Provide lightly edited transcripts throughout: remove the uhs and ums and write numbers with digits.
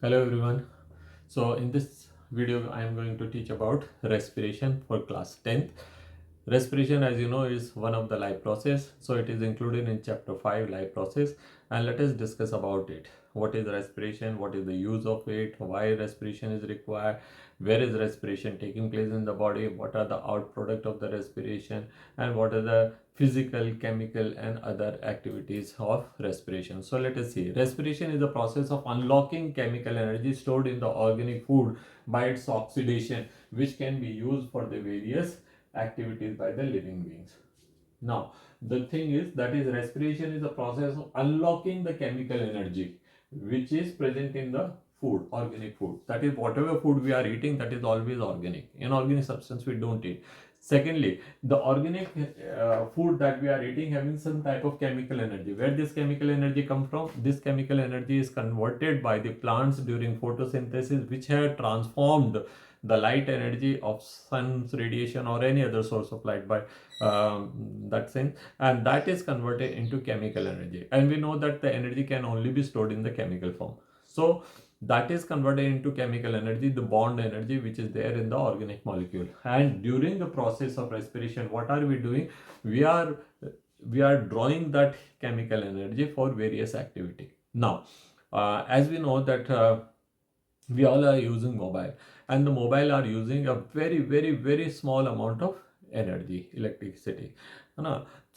Hello everyone. So in this video I am going to teach about respiration for class 10th. Respiration, as you know, is one of the life process. So it is included in chapter 5 life process, and let us discuss about it. What is respiration? What is the use of it? Why respiration is required? Where is respiration taking place in the body? What are the out product of the respiration? And what are the physical, chemical and other activities of respiration? So let us see. Respiration is the process of unlocking chemical energy stored in the organic food by its oxidation, which can be used for the various activities by the living beings. Now, the thing is that is respiration is a process of unlocking the chemical energy which is present in the food, organic food. That is, whatever food we are eating, that is always organic. Inorganic substance we don't eat. Secondly, the organic food that we are eating having some type of chemical energy. Where this chemical energy come from? This chemical energy is converted by the plants during photosynthesis, which have transformed the light energy of sun's radiation or any other source of light by that sense, and that is converted into chemical energy. And we know that the energy can only be stored in the chemical form. So that is converted into chemical energy, the bond energy which is there in the organic molecule. And during the process of respiration, what are we doing? We are drawing that chemical energy for various activity. Now, as we know that we all are using mobile, and the mobile are using a very small amount of energy, electricity.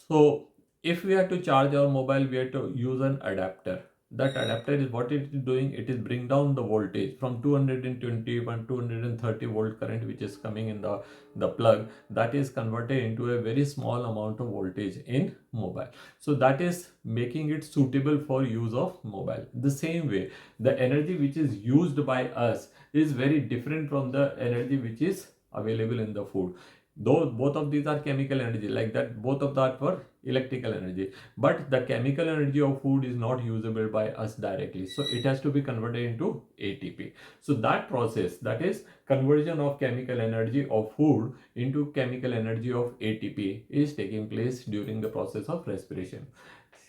So if we have to charge our mobile, we have to use an adapter. That adapter is what it is doing, it is bring down the voltage from 221 230 volt current which is coming in the plug, that is converted into a very small amount of voltage in mobile. So that is making it suitable for use of mobile. The same way, the energy which is used by us is very different from the energy which is available in the food. Though both of these are chemical energy, like that both of that were electrical energy, but the chemical energy of food is not usable by us directly, so it has to be converted into ATP. So that process, that is conversion of chemical energy of food into chemical energy of ATP, is taking place during the process of respiration.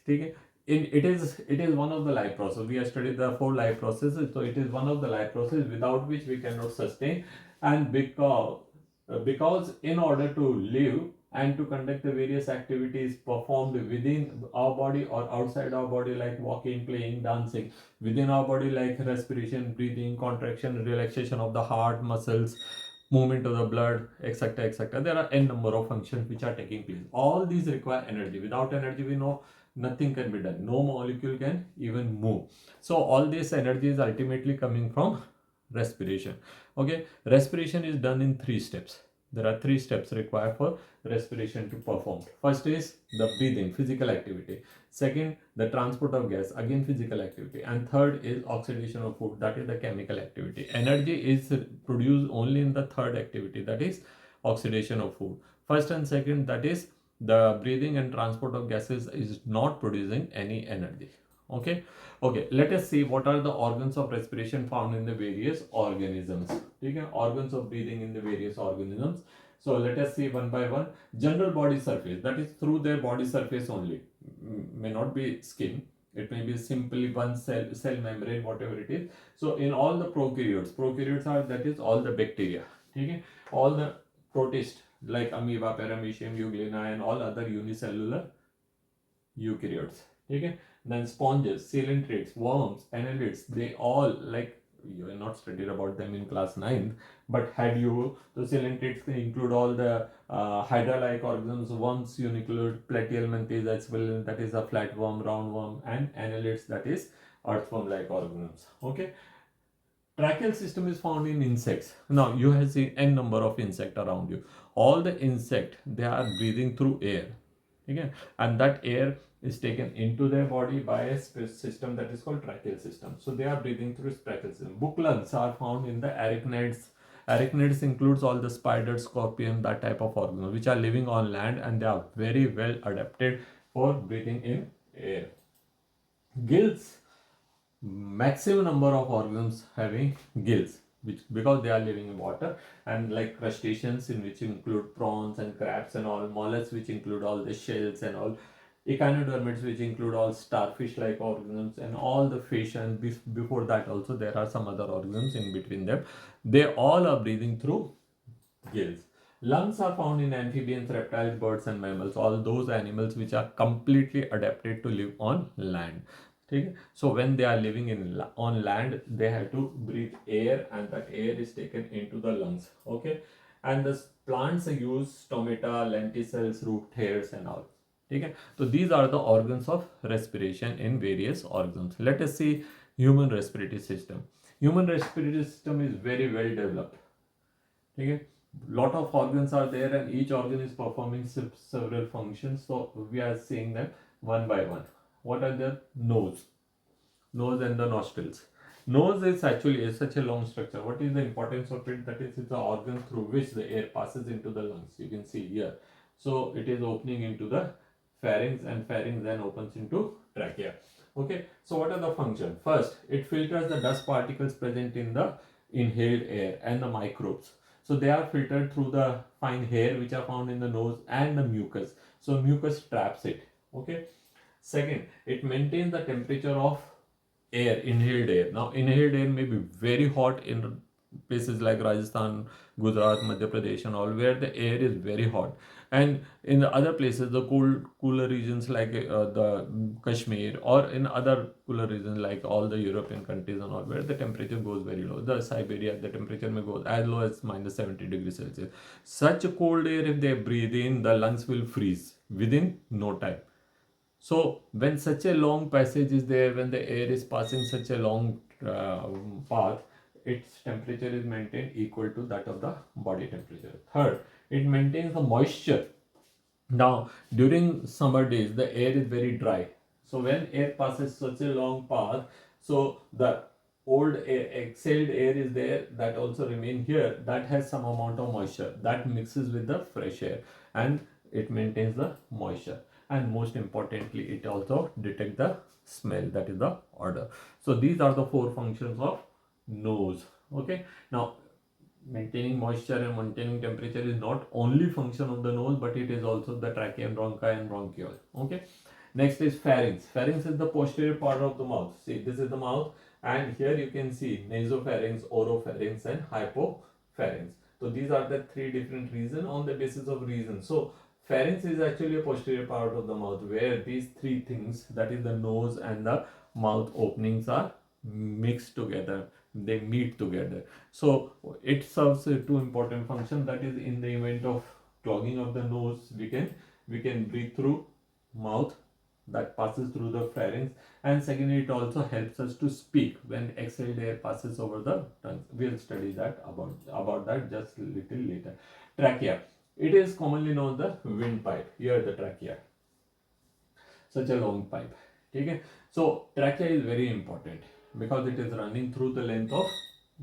Okay? It is one of the life process. We have studied the 4 life processes, so it is one of the life process without which we cannot sustain. And because in order to live and to conduct the various activities performed within our body or outside our body, like walking, playing, dancing, within our body, like respiration, breathing, contraction, relaxation of the heart muscles, movement of the blood, etc., etc., there are n number of functions which are taking place. All these require energy. Without energy, we know nothing can be done. No molecule can even move. So all this energy is ultimately coming from respiration. Okay, respiration is done in 3 steps. There are 3 steps required for respiration to perform. First is the breathing, physical activity. Second, the transport of gas, again physical activity. And third is oxidation of food, that is the chemical activity. Energy is produced only in the third activity, that is oxidation of food. First and second, that is the breathing and transport of gases, is not producing any energy. Okay, let us see what are the organs of respiration found in the various organisms. Okay, organs of breathing in the various organisms. So let us see one by one. General body surface, that is through their body surface only, may not be skin, it may be simply one cell membrane, whatever it is. So in all the prokaryotes are, that is all the bacteria. Okay, all the protists like amoeba, paramecium, euglena and all other unicellular eukaryotes. Okay, then sponges, coelenterids, worms, annelids, they all, like, you have not studied about them in class 9th, but had you, the coelenterids can include all the hydra-like organisms. Worms you include platyhelminthes as well, that is a flatworm, roundworm, and annelids, that is earthworm-like organisms. Okay, tracheal system is found in insects. Now you have seen n number of insect around you. All the insect, they are breathing through air. Okay, and that air is taken into their body by a system that is called tracheal system. So they are breathing through tracheal system. Book lungs are found in the arachnids. Arachnids includes all the spiders, scorpion, that type of organisms which are living on land, and they are very well adapted for breathing in air. Gills, maximum number of organisms having gills, which because they are living in water, and like crustaceans, in which include prawns and crabs and all, mollusks which include all the shells and all, Echinodermids, which include all starfish-like organisms and all the fish, and before that also there are some other organisms in between them. They all are breathing through gills. Lungs are found in amphibians, reptiles, birds and mammals, all those animals which are completely adapted to live on land. Okay? So when they are living on land, they have to breathe air, and that air is taken into the lungs. Okay, and the plants use stomata, lenticels, root hairs and all. Okay, so these are the organs of respiration in various organs. Let us see human respiratory system. Human respiratory system is very well developed. Okay, lot of organs are there, and each organ is performing several functions. So we are seeing them one by one. What are the nose and the nostrils? Nose is actually such a long structure. What is the importance of it? That is, it's the organ through which the air passes into the lungs. You can see here. So it is opening into the pharynx, and pharynx then opens into trachea. Okay, so what are the functions? First, it filters the dust particles present in the inhaled air and the microbes. So they are filtered through the fine hair which are found in the nose and the mucus. So mucus traps it. Okay. Second, it maintains the temperature of air, inhaled air. Now, inhaled air may be very hot in places like Rajasthan, Gujarat, Madhya Pradesh and all, where the air is very hot. And in the other places, the cooler regions like the Kashmir, or in other cooler regions like all the European countries and all, where the temperature goes very low. The Siberia, the temperature may go as low as minus 70 degrees Celsius. Such a cold air, if they breathe in, the lungs will freeze within no time. So when such a long passage is there, when the air is passing such a long path, its temperature is maintained equal to that of the body temperature. Third, it maintains the moisture. Now, during summer days, the air is very dry. So when air passes such a long path, so the old air, exhaled air is there, that also remain here, that has some amount of moisture that mixes with the fresh air, and it maintains the moisture. And most importantly, it also detects the smell, that is the odor. So these are the four functions of nose. Okay, now maintaining moisture and maintaining temperature is not only function of the nose, but it is also the trachea and bronchi and bronchiole. Okay, next is pharynx. Pharynx is the posterior part of the mouth. See, this is the mouth, and here you can see nasopharynx, oropharynx and hypopharynx. So these are the three different reasons on the basis of reason. So pharynx is actually a posterior part of the mouth, where these three things, that is the nose and the mouth openings, are mixed together, they meet together. So it serves two important functions. That is, in the event of clogging of the nose, we can breathe through mouth, that passes through the pharynx, and secondly, it also helps us to speak when exhaled air passes over the tongue. We'll study that about that just a little later. Trachea, it is commonly known the windpipe. Here the trachea, such a long pipe. Okay, so trachea is very important because it is running through the length of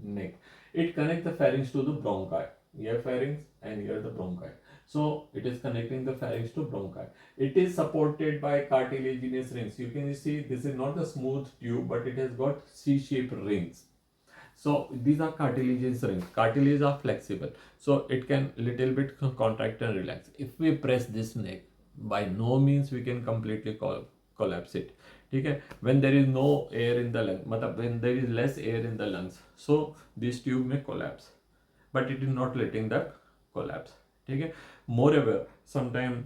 neck. It connects the pharynx to the bronchi. Here pharynx and here the bronchi. So it is connecting the pharynx to bronchi. It is supported by cartilaginous rings. You can see this is not a smooth tube, but it has got C-shaped rings. So these are cartilaginous rings. Cartilage are flexible, so it can little bit contract and relax. If we press this neck, by no means we can completely collapse it. Okay, when there is no air in the lung, when there is less air in the lungs, so this tube may collapse, but it is not letting that collapse. Okay, moreover, sometimes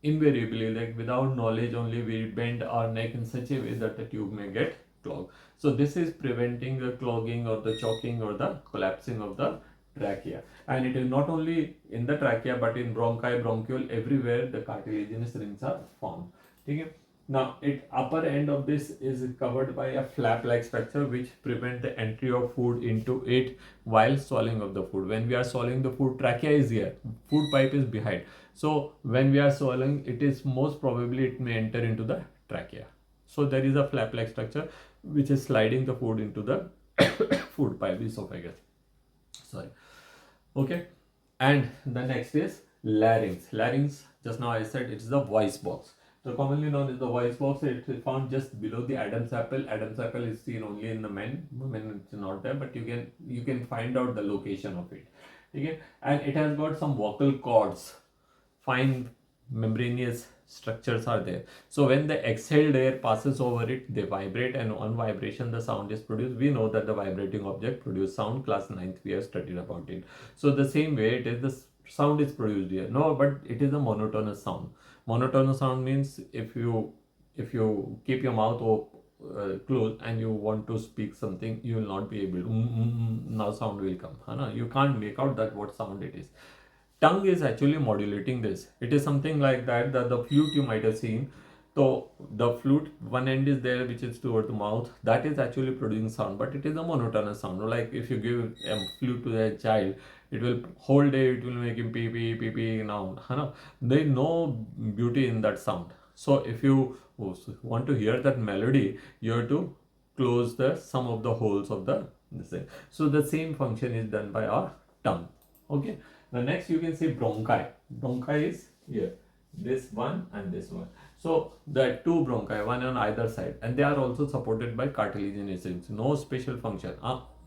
invariably, like without knowledge only, we bend our neck in such a way that the tube may get clogged. So this is preventing the clogging or the choking or the collapsing of the trachea. And it is not only in the trachea, but in bronchi, bronchiole, everywhere the cartilaginous rings are formed. Okay. Now, upper end of this is covered by a flap-like structure which prevent the entry of food into it while swallowing of the food. When we are swallowing the food, trachea is here, food pipe is behind. So when we are swallowing, it is most probably it may enter into the trachea. So there is a flap-like structure which is sliding the food into the food pipe, esophagus. Sorry. Okay. And the next is larynx. Larynx, just now I said it's the voice box. So commonly known as the voice box. It is found just below the Adam's apple. Adam's apple is seen only in the men. Women it's not there, but you can find out the location of it. Okay, and it has got some vocal cords, fine membranous structures are there. So when the exhaled air passes over it, they vibrate, and on vibration the sound is produced. We know that the vibrating object produce sound. Class 9th we have studied about it. So the same way it is, the sound is produced here. No, but it is a monotonous sound. Monotonous sound means if you keep your mouth closed and you want to speak something, you will not be able to now sound will come. You can't make out that what sound it is. Tongue is actually modulating this. It is something like that, the flute you might have seen. So the flute, one end is there which is toward the mouth, that is actually producing sound, but it is a monotonous sound. Like if you give a flute to a child, it will whole day it will make him pee pee pee pee. Now there is no beauty in that sound. So if you want to hear that melody, you have to close some of the holes of this thing. So the same function is done by our tongue. Okay. The next you can see bronchi. Bronchi is here, this one and this one. So there are two bronchi, one on either side, and they are also supported by cartilaginous rings. No special function.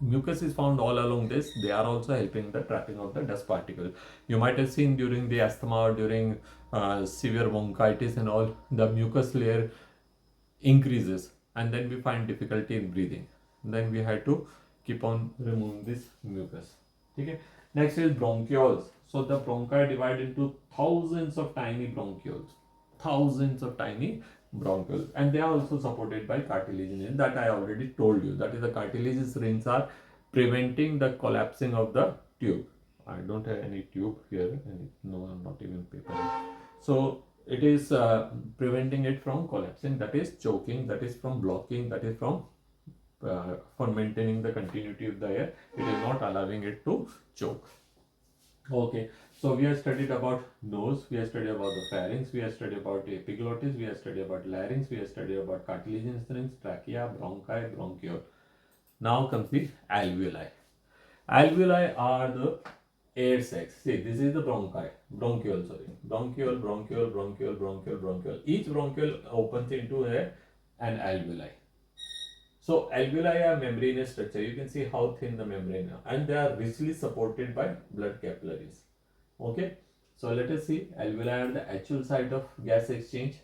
Mucus is found all along this. They are also helping the trapping of the dust particle. You might have seen during the asthma or during severe bronchitis and all, the mucus layer increases, and then we find difficulty in breathing. Then we had to keep on removing this mucus. Okay. Next is bronchioles. So the bronchi divide into thousands of tiny bronchioles. And they are also supported by cartilaginous. That I already told you. That is, the cartilaginous rings are preventing the collapsing of the tube. I don't have any tube here. No, I'm not even paper. So it is preventing it from collapsing. That is choking. That is from blocking. That is from for maintaining the continuity of the air. It is not allowing it to choke. Okay, so we have studied about nose, we have studied about the pharynx, we have studied about epiglottis, we have studied about larynx, we have studied about cartilaginous rings, trachea, bronchi, bronchiole. Now comes the alveoli. Alveoli are the air sacs. See, this is the bronchiole. Bronchiole. Each bronchiole opens into an alveoli. So alveoli are membranous structure. You can see how thin the membrane are, and they are richly supported by blood capillaries. Okay. So let us see. Alveoli are the actual site of gas exchange.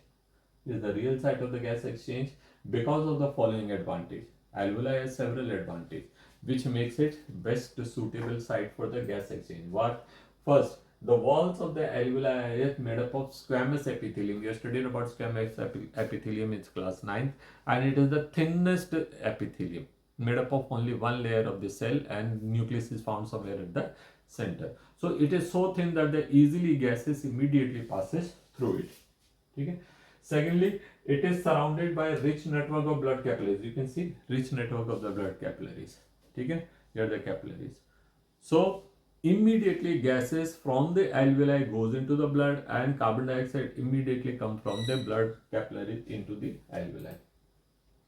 This is the real site of the gas exchange because of the following advantage. Alveoli has several advantages which makes it best suitable site for the gas exchange. What? First, the walls of the alveoli are made up of squamous epithelium. We have studied about squamous epithelium in class 9th, and it is the thinnest epithelium, made up of only one layer of the cell, and nucleus is found somewhere at the center. So it is so thin that the easily gases immediately passes through it. Okay. Secondly, it is surrounded by a rich network of blood capillaries. You can see rich network of the blood capillaries. Okay. Here are the capillaries. So immediately gases from the alveoli goes into the blood, and carbon dioxide immediately comes from the blood capillaries into the alveoli.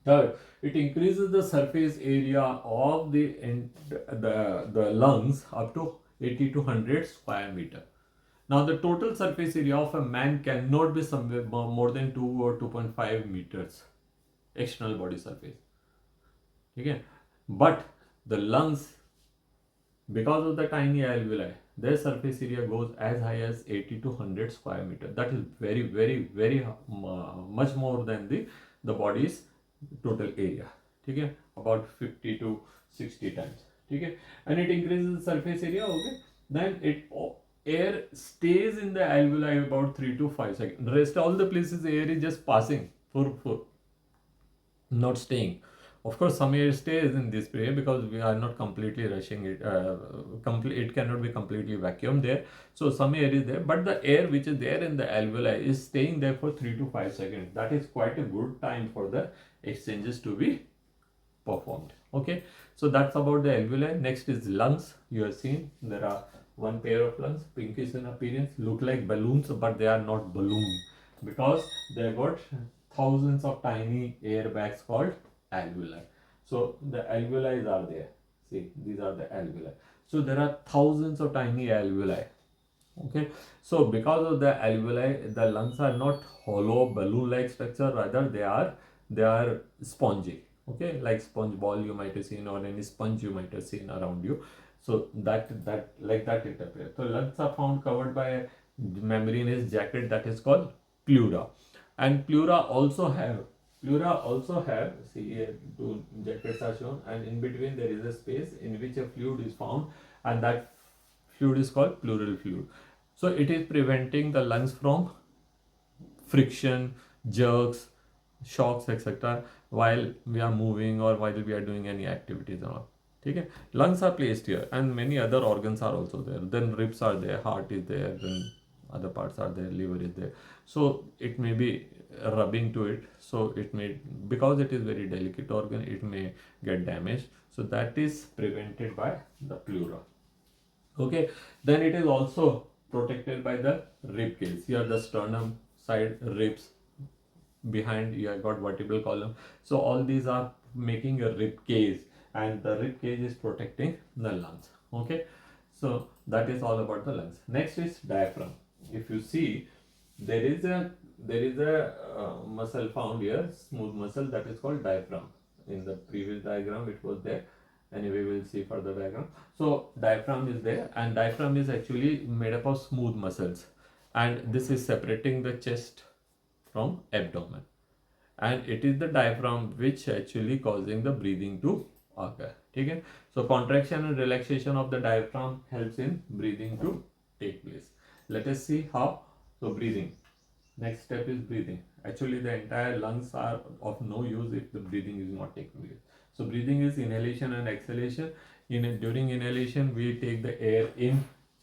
Third, it increases the surface area of the lungs up to 80 to 100 square meter. Now the total surface area of a man cannot be somewhere more than 2 or 2.5 meters external body surface. Okay, but the lungs, because of the tiny alveoli, their surface area goes as high as 80 to 100 square meter. That is very much more than the body's total area. Okay, about 50 to 60 times. Okay, and it increases the surface area. Okay, then air stays in the alveoli about 3 to 5 seconds. Rest all the places air is just passing for not staying. Of course, some air stays in this area because we are not completely rushing it. It cannot be completely vacuumed there. So some air is there, but the air which is there in the alveoli is staying there for 3 to 5 seconds. That is quite a good time for the exchanges to be performed. Okay, so that's about the alveoli. Next is lungs. You have seen there are one pair of lungs, pinkish in appearance, look like balloons, but they are not balloons because they got thousands of tiny air bags called alveoli. So the alveoli are there. See, these are the alveoli. So there are thousands of tiny alveoli. Okay, so because of the alveoli, the lungs are not hollow balloon-like structure. Rather, they are spongy. Okay, like sponge ball you might have seen, or any sponge you might have seen around you. So that like that it appears. So lungs are found covered by membrane is jacket, that is called pleura. And pleura also have, see here, two jackets are shown, and in between there is a space in which a fluid is found, and that fluid is called pleural fluid. So it is preventing the lungs from friction, jerks, shocks, etc. while we are moving or while we are doing any activities and all. Okay, lungs are placed here, and many other organs are also there. Then ribs are there, heart is there, then other parts are there, liver is there. So it may be rubbing to it. So it may, because it is very delicate organ, it may get damaged. So that is prevented by the pleura. Okay, then it is also protected by the rib cage. Here the sternum side, ribs, behind you have got vertebral column. So all these are making a rib cage, and the rib cage is protecting the lungs. Okay, so that is all about the lungs. Next is diaphragm. If you see, there is a muscle found here, smooth muscle, that is called diaphragm. In the previous diagram it was there. Anyway, we'll see further diagram. So diaphragm is there, and diaphragm is actually made up of smooth muscles, and this is separating the chest from abdomen, and it is the diaphragm which actually causing the breathing to occur. Okay, so contraction and relaxation of the diaphragm helps in breathing to take place. Let us see how. So breathing, next step is breathing. Actually the entire lungs are of no use if the breathing is not taking place. So breathing is inhalation and exhalation. During inhalation we take the air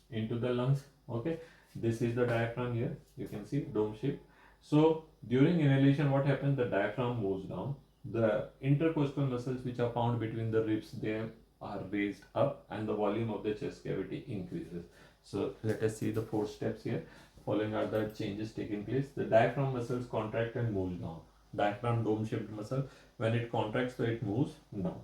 into the lungs. Okay, this is the diaphragm here, you can see dome shape. So during inhalation what happens, the diaphragm moves down, the intercostal muscles which are found between the ribs, they are raised up, and the volume of the chest cavity increases. So let us see the 4 steps here. Following are the changes taking place. The diaphragm muscles contract and moves down. Diaphragm dome shaped muscle, when it contracts, so it moves down.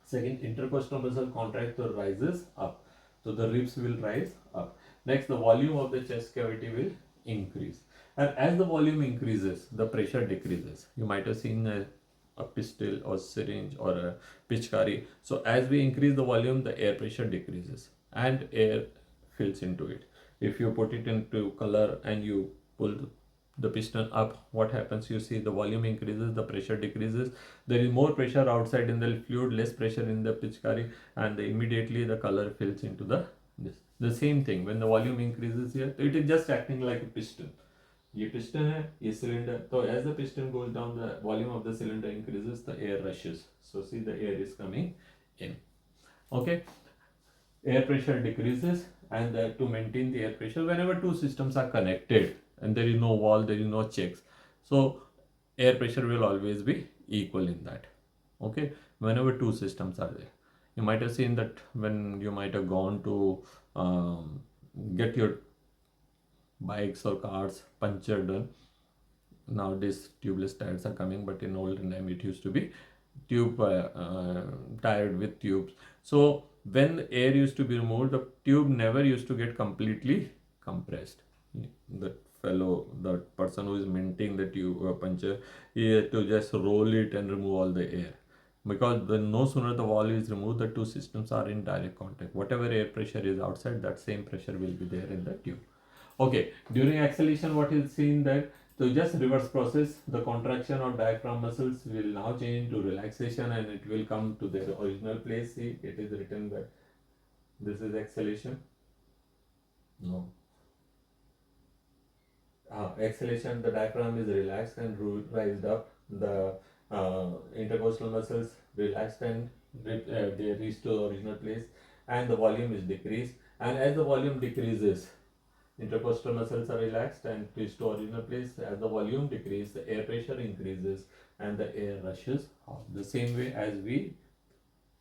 Second, intercostal muscle contracts, so rises up, so the ribs will rise up. Next, the volume of the chest cavity will increase, and as the volume increases, the pressure decreases. You might have seen a pistol or syringe or a pichkari. So as we increase the volume, the air pressure decreases and air fills into it. If you put it into color and you pull the piston up, what happens? You see the volume increases, the pressure decreases. There is more pressure outside in the fluid, less pressure in the pichkari, and immediately the color fills into this. The same thing when the volume increases here, it is just acting like a piston. ये piston है, ये cylinder. So as the piston goes down, the volume of the cylinder increases, the air rushes. So see, the air is coming in. Okay, air pressure decreases, and to maintain the air pressure, whenever two systems are connected and there is no wall, there is no checks, so air pressure will always be equal in that. Okay, whenever two systems are there. You might have seen that when you might have gone to get your bikes or cars punctured done. Nowadays tubeless tires are coming, but in olden time it used to be tube tired with tubes. So when air used to be removed, the tube never used to get completely compressed. The person who is minting the tube puncture, he had to just roll it and remove all the air, because no sooner the wall is removed, the two systems are in direct contact. Whatever air pressure is outside, that same pressure will be there in the tube. Okay, during exhalation, what is seen that, so just reverse process, the contraction of diaphragm muscles will now change to relaxation, and it will come to their original place. See, it is written that this is exhalation. No. Exhalation, the diaphragm is relaxed and raised up. The intercostal muscles relaxed and they reach to the original place, and the volume is decreased. And as the volume decreases, intercostal muscles are relaxed and reach to original place. As the volume decreases, the air pressure increases and the air rushes out. The same way as we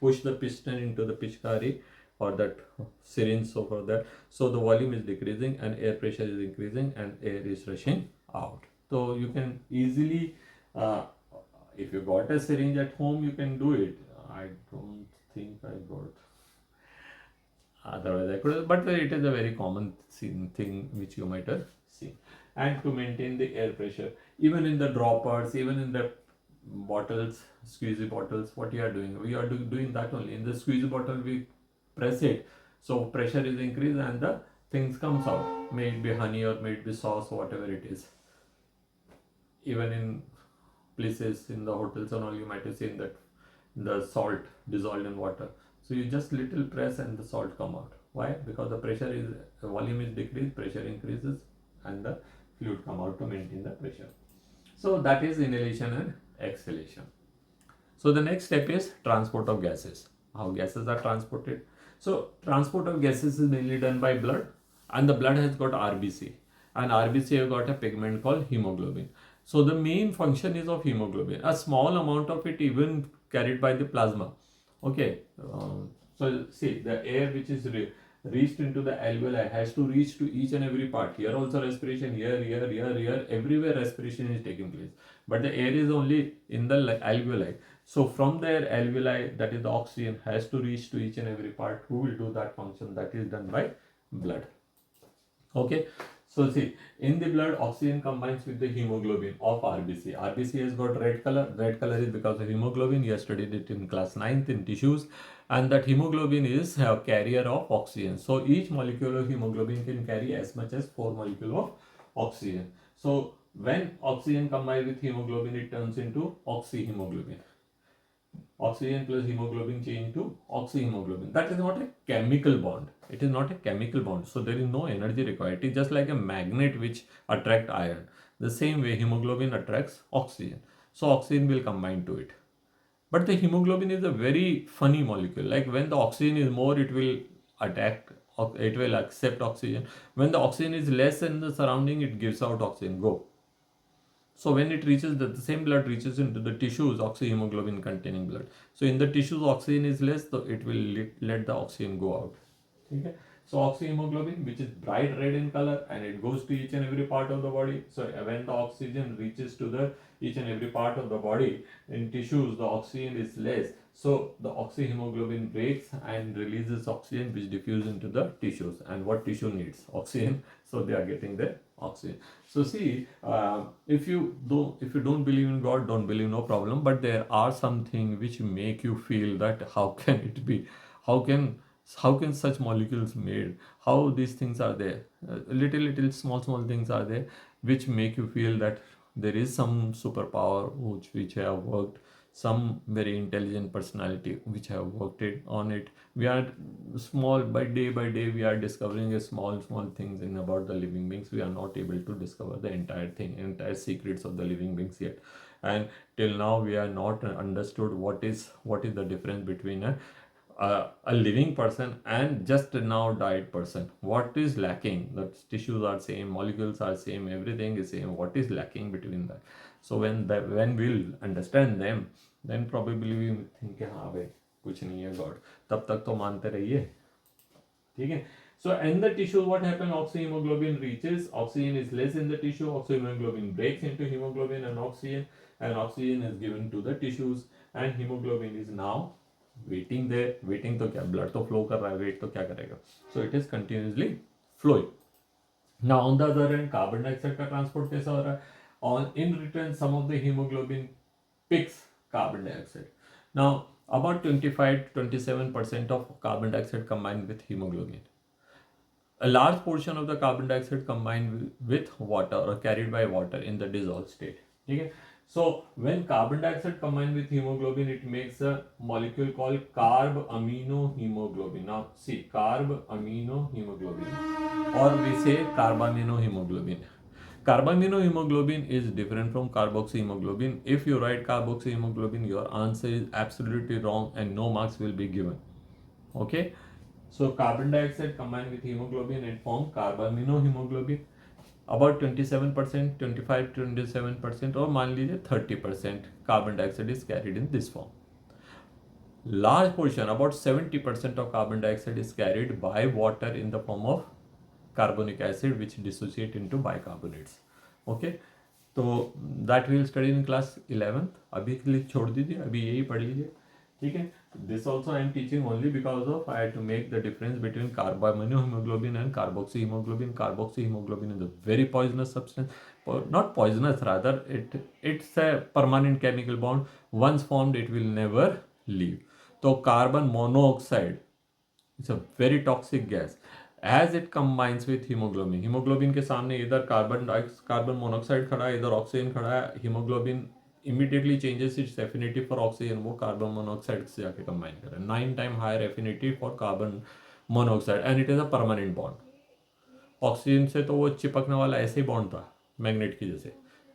push the piston into the pichkari or that syringe, so for that, so the volume is decreasing and air pressure is increasing and air is rushing out. So you can easily, if you got a syringe at home, you can do it. I don't think I got. Otherwise I could, but it is a very common thing which you might have seen. And to maintain the air pressure, even in the droppers, even in the bottles, squeezy bottles, what you are doing, we are doing that only. In the squeezy bottle, we press it, so pressure is increased and the things comes out, may it be honey or may it be sauce, whatever it is. Even in places in the hotels and all, you might have seen that the salt dissolved in water. So you just little press and the salt come out. Why? Because the volume is decreased, pressure increases, and the fluid come out to maintain the pressure. So that is inhalation and exhalation. So the next step is transport of gases. How gases are transported? So transport of gases is mainly done by blood, and the blood has got RBC, and RBC have got a pigment called hemoglobin. So the main function is of hemoglobin. A small amount of it even carried by the plasma. Okay. So see, the air which is reached into the alveoli has to reach to each and every part. Here also respiration, here, everywhere respiration is taking place. But the air is only in the alveoli. So from their alveoli, that is the oxygen, has to reach to each and every part. Who will do that function? That is done by blood. Okay. So see, in the blood, oxygen combines with the hemoglobin of RBC. RBC has got red color. Red color is because of hemoglobin. You studied it in class 9th in tissues. And that hemoglobin is a carrier of oxygen. So each molecule of hemoglobin can carry as much as 4 molecules of oxygen. So when oxygen combines with hemoglobin, it turns into oxyhemoglobin. Oxygen plus hemoglobin change to oxyhemoglobin. That is not a chemical bond. It is not a chemical bond. So there is no energy required. It is just like a magnet which attracts iron. The same way hemoglobin attracts oxygen. So oxygen will combine to it. But the hemoglobin is a very funny molecule. Like when the oxygen is more, it will accept oxygen. When the oxygen is less in the surrounding, it gives out oxygen. Go. So when it reaches the same blood reaches into the tissues, oxyhemoglobin containing blood. So in the tissues, oxygen is less, so it will let the oxygen go out. Okay. So oxyhemoglobin, which is bright red in color, and it goes to each and every part of the body. So when the oxygen reaches to the each and every part of the body, in tissues the oxygen is less. So the oxyhemoglobin breaks and releases oxygen, which diffuses into the tissues. And what tissue needs? Oxygen. So they are getting the oxygen. So see, if you don't believe in God, don't believe, no problem. But there are some things which make you feel that how can it be? How can such molecules made? How these things are there? Little small things are there which make you feel that there is some superpower which have worked, some very intelligent personality which have worked on it. We are small by day we are discovering a small things in about the living beings. We are not able to discover the entire secrets of the living beings yet, and till now we are not understood what is the difference between a living person and just a now died person. What is lacking? The tissues are same, molecules are same, everything is same. What is lacking between that? So when we'll understand them, then probably we think हाँ भाई कुछ नहीं है God. तब तक तो मानते रहिए. ठीक है. So in the tissue, what happens? Oxyhemoglobin reaches. Oxygen is less in the tissue. Oxyhemoglobin breaks into hemoglobin and oxygen is given to the tissues, and hemoglobin is now waiting there. Waiting तो क्या? Blood तो flow कर रहा है. Wait तो क्या करेगा? So it is continuously flowing. Now on the other hand, carbon dioxide का transport कैसा हो रहा है? In return, some of the hemoglobin picks carbon dioxide. Now about 25-27% of carbon dioxide combined with hemoglobin. A large portion of the carbon dioxide combined with water or carried by water in the dissolved state. Okay? So when carbon dioxide combined with hemoglobin, it makes a molecule called carbaminohemoglobin. Now see, carbaminohemoglobin, or we say carbaminohemoglobin. Carbaminohemoglobin is different from carboxyhemoglobin. If you write carboxyhemoglobin, your answer is absolutely wrong and no marks will be given. Okay. So carbon dioxide combined with hemoglobin and form carbaminohemoglobin. About 27%, 25-27%, or मान लीजिए 30% carbon dioxide is carried in this form. Large portion, about 70% of carbon dioxide is carried by water in the form of carbonic acid, which dissociate into bicarbonates. Okay, तो that we will study in class 11th. अभी के लिए छोड़ दीजिए, अभी यही पढ़ लीजिए. ठीक है. This also I am teaching only because of I had to make the difference between carbaminohemoglobin and carboxyhemoglobin. Carboxyhemoglobin is a very poisonous substance. Not poisonous, rather it's a permanent chemical bond. Once formed, it will never leave. So carbon monoxide, it's a very toxic gas. As it combines with hemoglobin, hemoglobin के सामने इधर carbon monoxide खड़ा है, इधर oxygen खड़ा है, hemoglobin immediately changes its affinity for oxygen, वो carbon monoxide से जाके कंबाइन कर रहा है. 9 time higher affinity for carbon monoxide and it is a permanent bond. Oxygen से तो वो चिपकने वाला ऐसे ही बॉन्ड था, मैग्नेट की जैसे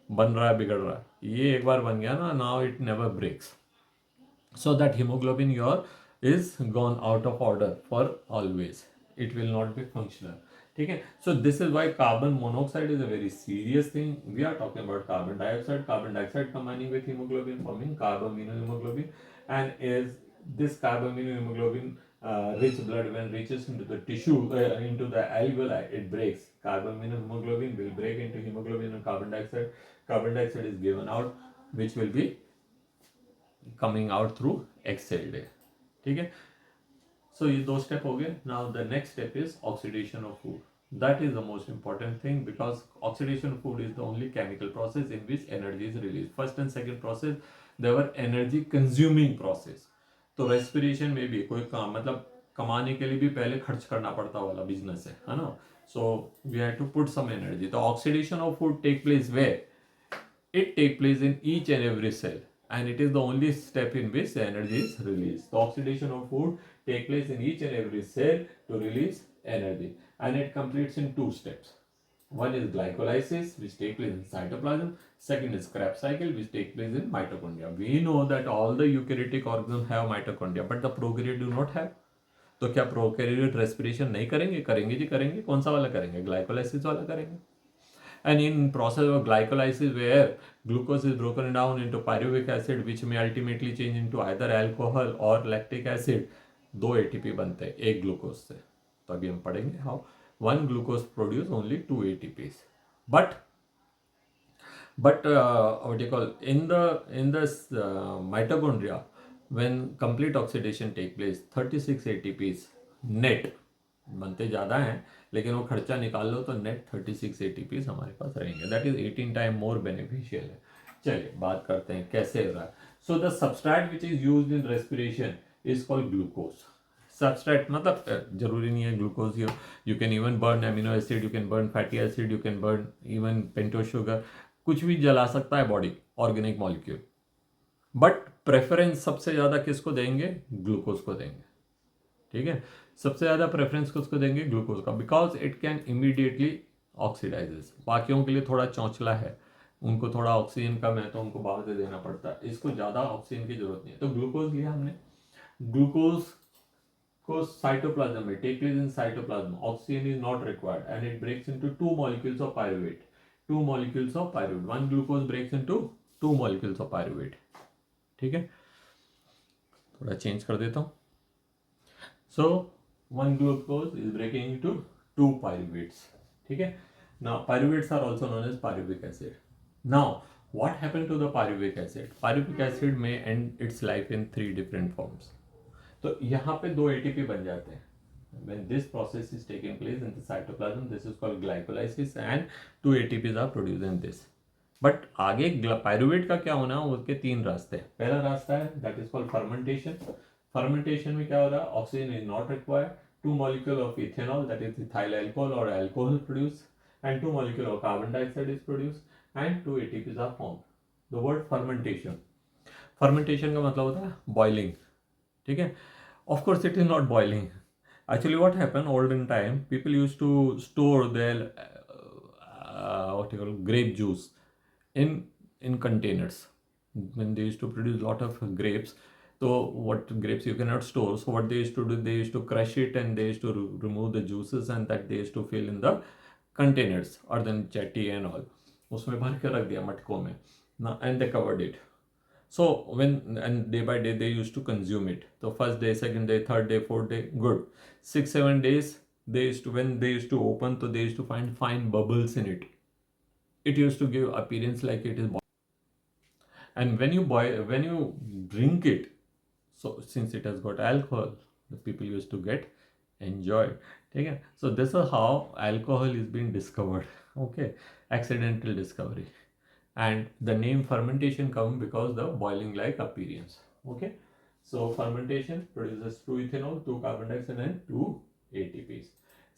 बन रहा है बिगड़ रहा है. ये एक बार बन गया ना, now it never breaks. So that hemoglobin your is gone out of order for always. It will not be functional. ठीक है. So this is why carbon monoxide is a very serious thing. We are talking about carbon dioxide. Carbon dioxide combining with hemoglobin forming carbaminohemoglobin, and is this carbaminohemoglobin rich blood when reaches into the tissue into the alveoli, it breaks. Carbaminohemoglobin will break into hemoglobin and carbon dioxide. Carbon dioxide is given out, which will be coming out through exhaled air. ठीक है. So ये दो step हो गए. Now the next step is oxidation of food. That is the most important thing, because oxidation of food is the only chemical process in which energy is released. First and second process, they were energy consuming process. तो respiration में भी कोई काम मतलब कमाने के लिए भी पहले खर्च करना पड़ता वाला बिजनेस है ना. So we had to put some energy. The oxidation of food take place where? It take place in each and every cell, and it is the only step in which the energy is released. The oxidation of food take place in each and every cell to release energy, and it completes in two steps. One is glycolysis, which take place in cytoplasm. Second is Krebs cycle, which take place in mitochondria. We know that all the eukaryotic organs have mitochondria, but the prokaryote do not have. तो क्या prokaryote respiration नहीं करेंगे? करेंगे जी, करेंगे. कौन सा वाला करेंगे? ग्लाइकोलाइसिस वाला करेंगे. And in process of glycolysis, where glucose is broken down into pyruvic acid, which may ultimately change into either alcohol or lactic acid, दो ATP बनते हैं एक ग्लूकोज से. तो अभी हम पढ़ेंगे how one glucose produce only 2 ATPs. But what do you call, in the mitochondria, when complete oxidation take place, 36 ATPs net बनते ज़्यादा हैं, लेकिन वो खर्चा निकाल लो तो नेट 36 ATPs हमारे पास रहेंगे. That is 18 time more beneficial है. चलिए बात करते हैं कैसे हो रहा है. So the substrate which is used in respiration is called glucose. Substrate मतलब जरूरी नहीं है glucose. You can even burn amino acid, you can burn fatty acid, you can burn even pentose sugar. कुछ भी जला सकता है body, organic molecule. But preference सबसे ज़्यादा किसको देंगे? ग्लूकोज को देंगे. ठीक है. सबसे ज़्यादा प्रेफरेंस किसको देंगे? ग्लूकोज का, because it can immediately oxidises. बाकियों के लिए थोड़ा चौंचला है, उनको थोड़ा ऑक्सीजन कम है तो उनको बाहर से देना पड़ता है. इसको ज़्यादा ऑक्सीजन की जरूरत नहीं है, तो ग्लूकोज लिया हमने. ग्लूकोज को साइटोप्लाज्म में take place in cytoplasm. Oxygen is not required and it breaks into 2 molecules of pyruvate. 2 molecules of pyruvate. 1 glucose breaks into 2 molecules of pyruvate. ठीक है. थोड़ा चेंज कर देता हूँ. So 1 glucose is breaking into 2 pyruvates. ठीक है. Now pyruvates are also known as pyruvic acid. Now what happened to the pyruvic acid? Pyruvic acid may end its life in 3 different forms. तो यहाँ पे 2 ATP बन जाते हैं. When this process is taking place in the cytoplasm, this is called glycolysis and 2 ATPs are produced in this. But आगे pyruvate का क्या होना है? उसके 3 रास्ते हैं. पहला रास्ता है that is called fermentation. Fermentation में क्या हो रहा है? Oxygen is not required. 2 molecule of ethanol, that is ethyl alcohol or alcohol produced, and 2 molecule of carbon dioxide is produced, and 2 ATPs are formed. The word fermentation. Fermentation का मतलब होता है boiling. ठीक है. Of course it is not boiling. Actually what happened olden time, people used to store their what you call grape juice in containers. When they used to produce lot of grapes, so what grapes you cannot store, so what they used to do, they used to crush it and they used to remove the juices, and that they used to fill in the containers or then chatty and all. उसमें भर के रख दिया मटकों में ना, and they covered it. So when and day by day they used to consume it. So first day, second day, third day, fourth day, good. 6-7 days they used to, when they used to open, so they used to find fine bubbles in it. It used to give appearance like it is boiled. And when you drink it, so since it has got alcohol, the people used to get enjoyed. Okay? So this is how alcohol is being discovered. Okay, accidental discovery. And the name fermentation comes because the boiling like appearance. Okay, so fermentation produces 2 ethanol, 2 carbon dioxide and 2 ATPs.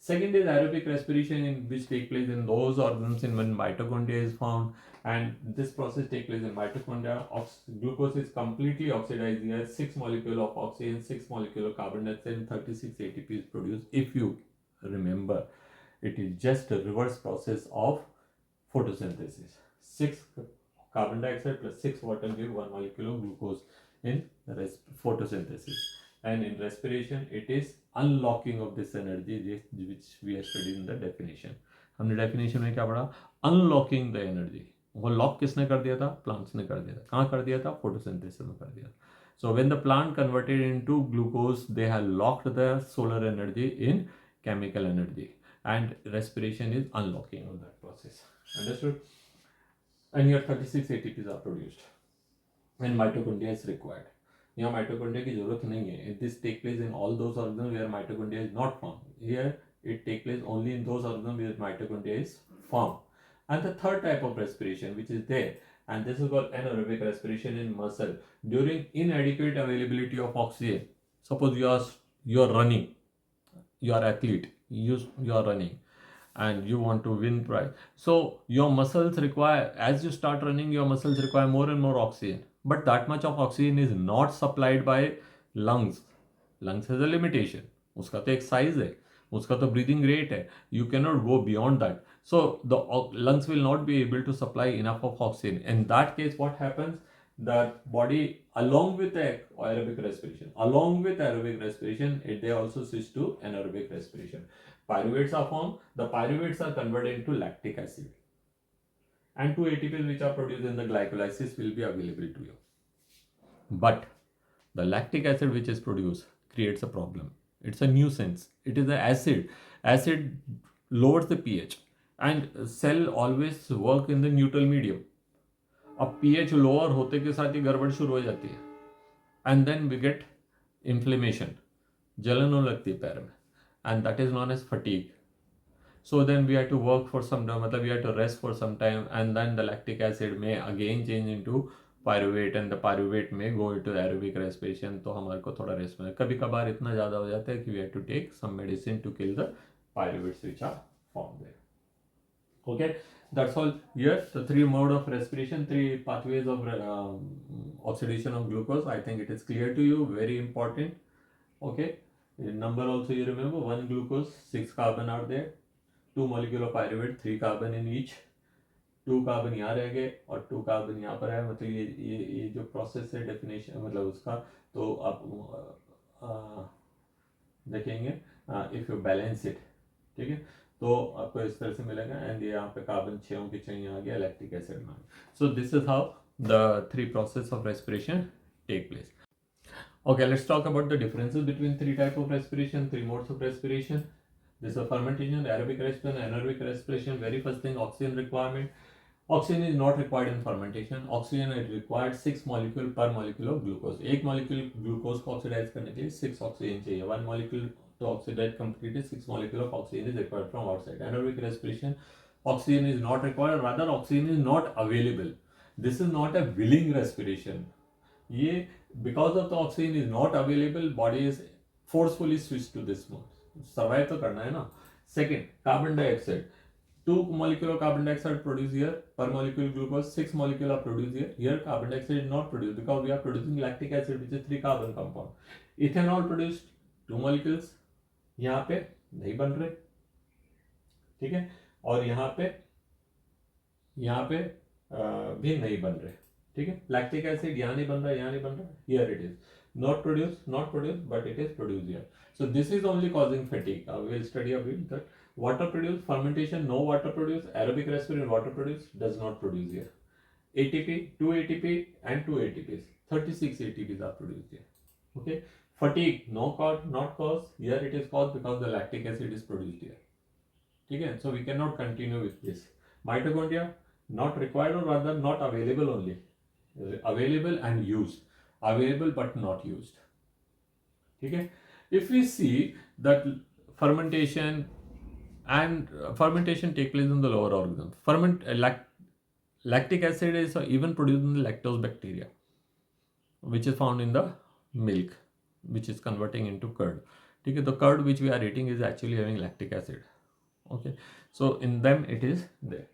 Second is aerobic respiration, in which take place in those organs in when mitochondria is found, and this process take place in mitochondria. Glucose is completely oxidized here. 6 molecule of oxygen, 6 molecule of carbon dioxide, and 36 ATP is produced. If you remember, it is just a reverse process of photosynthesis. 6 carbon dioxide plus 6 water give 1 molecule of glucose in photosynthesis. And in respiration, it is unlocking of this energy, which we have studied in the definition. हमने definition में क्या पढ़ा? Unlocking the energy. वो lock किसने कर दिया था? Plants ने कर दिया था. कहाँ कर दिया था? Photosynthesis में कर दिया. So when the plant converted into glucose, they have locked the solar energy in chemical energy, and respiration is unlocking of that process. Understood? And here 36 ATPs are produced, and mitochondria is required. यहाँ mitochondria की जरूरत नहीं है. This take place in all those organs where mitochondria is not formed. Here it take place only in those organs where mitochondria is formed. And the third type of respiration which is there, and this is called anaerobic respiration in muscle during inadequate availability of oxygen. Suppose you are running, you are athlete, you are running, and you want to win prize. So your muscles require, as you start running, your muscles require more and more oxygen. But that much of oxygen is not supplied by lungs. Lungs has a limitation. उसका तो एक size है, उसका तो breathing rate है. You cannot go beyond that. So the lungs will not be able to supply enough of oxygen. In that case, what happens? The body, along with the aerobic respiration, they also switch to anaerobic respiration. Pyruvates are formed. The pyruvates are converted into lactic acid, and 2 ATPs which are produced in the glycolysis will be available to you. But the lactic acid which is produced creates a problem. It's a nuisance. It is an acid. Acid lowers the pH, and cell always work in the neutral medium. अब pH lower होते के साथ ही गड़बड़ शुरू हो जाती है, and then we get inflammation, जलन होने लगती है पैर में, and that is known as fatigue. So then we have to work for some time, we have to rest for some time, and then the lactic acid may again change into pyruvate, and the pyruvate may go into aerobic respiration. तो हमारे को थोड़ा rest में कभी कभार इतना ज़्यादा हो जाता है कि we have to take some medicine to kill the pyruvates which are formed there. Okay, that's all here. The 3 mode of respiration, 3 pathways of oxidation of glucose. I think it is clear to you, very important. Okay, the number also you remember, 1 glucose, 6 carbon are there, 2 molecule of pyruvate, 3 carbon in each, 2 carbon यहाँ रह गए और 2 carbon यहाँ पर है. मतलब ये जो प्रोसेस है डेफिनेशन मतलब उसका, तो आप देखेंगे इफ यू बैलेंस इट, ठीक है, तो आपको इस तरह से मिलेगा. एंड ये यहाँ पे कार्बन 6 की 6 यहाँ गया लैक्टिक एसिड में. So this is how the 3 process of respiration take place. Okay, let's talk about the differences between 3 types of respiration, 3 modes of respiration. This is fermentation, aerobic respiration, anaerobic respiration. Very first thing, oxygen requirement. Oxygen is not required in fermentation. Oxygen is required 6 molecule per molecule of glucose. 1 molecule glucose को oxidize करने के लिए 6 oxygen चाहिए. 1 molecule to oxidize completely 6 molecule of oxygen is required from outside. Anaerobic respiration, oxygen is not required, rather oxygen is not available. This is not a willing respiration. ये because of the oxygen is not available, body is forcefully switched to this mode. Survive तो करना है ना. Second, carbon dioxide. 2 molecule of carbon dioxide produced here per molecule glucose. 6 molecule are produced here. Here carbon dioxide is not produced because we are producing lactic acid which is 3 carbon compound. Ethanol produced 2 molecules. यहाँ पे नहीं बन रहे, ठीक है, और यहाँ पे भी नहीं बन रहे, ठीक है. लैक्टिक एसिड यहाँ नहीं बन रहा, यहाँ नहीं बन रहा. Here it is not produced, but it is produced here. So this is only causing fatigue. We will study a bit that water produced, fermentation, no water produced, aerobic respiration, water produced, does not produce here. ATP, 2 ATP and 2 ATPs, 36 ATPs are produced here. Okay, fatigue, not caused. Here it is caused because the lactic acid is produced here. Okay, so we cannot continue with this. Mitochondria, not required, or rather not available only. Available and used. Available but not used. Okay, if we see that fermentation take place in the lower organs. Lactic acid is even produced in the lactose bacteria, which is found in the milk, which is converting into curd. ठीक है. The curd which we are eating is actually having lactic acid. Okay, so in them it is there.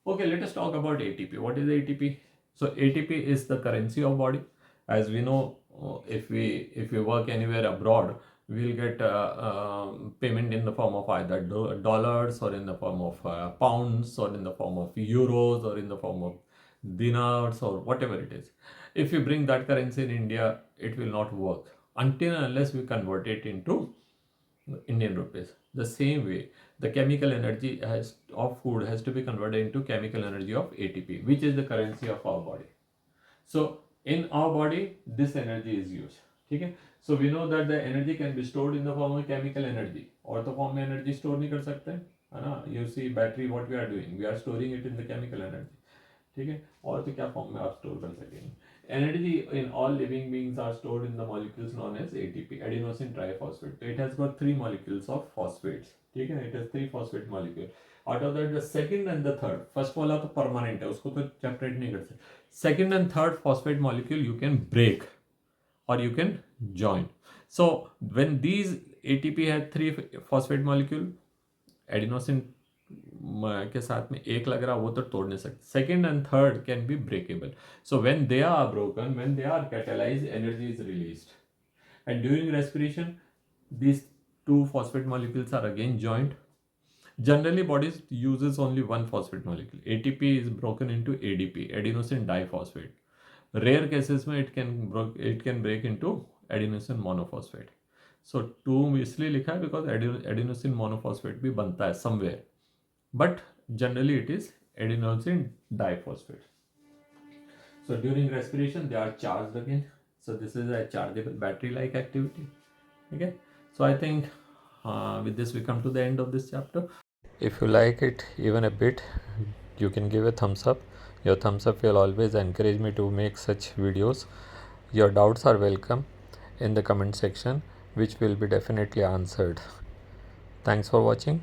Okay, let us talk about ATP. What is ATP? So ATP is the currency of body. As we know, if we work anywhere abroad, we'll get payment in the form of either dollars, or in the form of pounds, or in the form of euros, or in the form of dinars, or whatever it is. If you bring that currency in India, it will not work until and unless we convert it into Indian rupees. The same way, the chemical energy of food has to be converted into chemical energy of ATP, which is the currency of our body. So in our body, this energy is used. Okay, so we know that the energy can be stored in the form of chemical energy, और तो form में energy store नहीं कर सकते है ना. You see battery, what we are doing, we are storing it in the chemical energy. ठीक है, और तो क्या फॉर्म में आप स्टोर कर सकेंगे. Energy in all living beings are stored in the molecules known as ATP, adenosine triphosphate. It has got 3 molecules of phosphates. ठीक है, it has 3 phosphate molecule. Out of that, the second and the third, first वाला तो permanent है, उसको तो separate नहीं कर सकते. Second and third phosphate molecule you can break or you can join. So when these ATP has 3 phosphate molecule, adenosine के साथ में एक लग रहा, वो तो तोड़ नहीं सकते. Second and third can be breakable. So when they are broken, when they are catalyzed, energy is released. And during respiration, these 2 phosphate molecules are again joined. Generally, body uses only 1 phosphate molecule. ATP is broken into ADP, adenosine diphosphate. Rare cases में it can break into adenosine monophosphate. So 2 इसलिए लिखा है because adenosine monophosphate भी बनता है somewhere. But generally it is adenosine diphosphate. So during respiration they are charged again. So this is a chargeable battery like activity. Okay, so I think with this we come to the end of this chapter. If you like it even a bit, you can give a thumbs up. Your thumbs up will always encourage me to make such videos. Your doubts are welcome in the comment section, which will be definitely answered. Thanks for watching,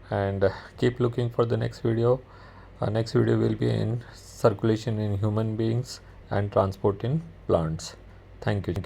and keep looking for the next video. Next video will be in circulation in human beings and transport in plants. Thank you.